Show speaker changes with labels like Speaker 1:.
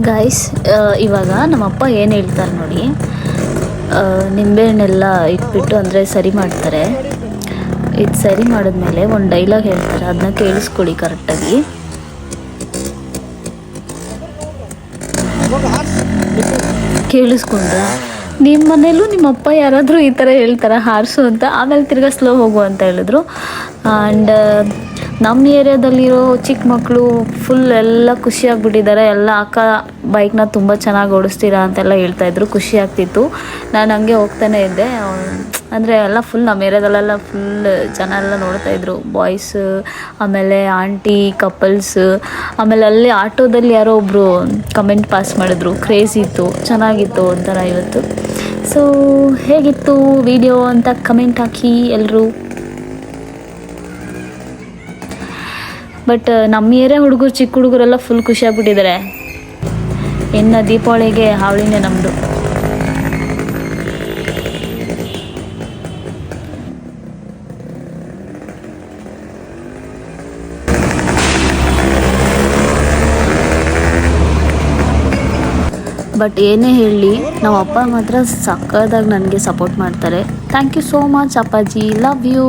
Speaker 1: Guys, ಇವಾಗ ನಮ್ಮಪ್ಪ ಏನು ಹೇಳ್ತಾರೆ ನೋಡಿ. ನಿಂಬೆಹಣ್ಣೆಲ್ಲ ಇಟ್ಬಿಟ್ಟು ಅಂದರೆ ಸರಿ ಮಾಡ್ತಾರೆ. ಇದು ಸರಿ ಮಾಡಿದ್ಮೇಲೆ ಒಂದು ಡೈಲಾಗ್ ಹೇಳ್ತಾರೆ, ಅದನ್ನ ಕೇಳಿಸ್ಕೊಳ್ಳಿ ಕರೆಕ್ಟಾಗಿ. ಕೇಳಿಸ್ಕೊಂಡ್ರೆ ನಿಮ್ಮ ಮನೇಲೂ ನಿಮ್ಮಪ್ಪ ಯಾರಾದರೂ ಈ ಥರ ಹೇಳ್ತಾರೆ ಹಾರಿಸು ಅಂತ, ಆಮೇಲೆ ತಿರ್ಗಾ ಸ್ಲೋ ಹೋಗು ಅಂತ ಹೇಳಿದ್ರು. ಆ್ಯಂಡ್ ನಮ್ಮ ಏರಿಯಾದಲ್ಲಿರೋ ಚಿಕ್ಕ ಮಕ್ಕಳು ಫುಲ್ ಎಲ್ಲ ಖುಷಿಯಾಗಿಬಿಟ್ಟಿದ್ದಾರೆ. ಎಲ್ಲ ಅಕ್ಕ ಬೈಕ್ನ ತುಂಬ ಚೆನ್ನಾಗಿ ಓಡಿಸ್ತೀರಾ ಅಂತೆಲ್ಲ ಹೇಳ್ತಾಯಿದ್ರು, ಖುಷಿ ಆಗ್ತಿತ್ತು. ನಾನು ಹಂಗೆ ಹೋಗ್ತಾನೆ ಇದ್ದೆ. ಅಂದರೆ ಎಲ್ಲ ಫುಲ್ ನಮ್ಮ ಏರಿಯಾದಲ್ಲೆಲ್ಲ ಫುಲ್ ಜನ ಎಲ್ಲ ನೋಡ್ತಾಯಿದ್ರು, ಬಾಯ್ಸ್, ಆಮೇಲೆ ಆಂಟಿ ಕಪಲ್ಸ್. ಆಮೇಲೆ ಅಲ್ಲಿ ಆಟೋದಲ್ಲಿ ಯಾರೋ ಒಬ್ಬರು ಕಮೆಂಟ್ ಪಾಸ್ ಮಾಡಿದ್ರು, ಕ್ರೇಜ್ ಇತ್ತು, ಚೆನ್ನಾಗಿತ್ತು ಒಂಥರ ಇವತ್ತು. ಸೊ ಹೇಗಿತ್ತು ವಿಡಿಯೋ ಅಂತ ಕಮೆಂಟ್ ಹಾಕಿ ಎಲ್ಲರೂ. ಬಟ್ ನಮ್ಮ ಏರಿಯಾ ಹುಡುಗರು, ಚಿಕ್ಕ ಹುಡುಗರೆಲ್ಲ ಫುಲ್ ಖುಷಿಯಾಗ್ಬಿಟ್ಟಿದ್ದಾರೆ. ಇನ್ನು ದೀಪಾವಳಿಗೆ ಹಾವಳಿನೇ ನಮ್ಮದು. ಬಟ್ ಏನೇ ಹೇಳಲಿ, ನಮ್ಮ ಅಪ್ಪ ಮಾತ್ರ ಸಕ್ಕದಾಗಿ ನನಗೆ ಸಪೋರ್ಟ್ ಮಾಡ್ತಾರೆ. ಥ್ಯಾಂಕ್ ಯು ಸೋ ಮಚ್ ಅಪ್ಪಾಜಿ, ಲವ್ ಯು.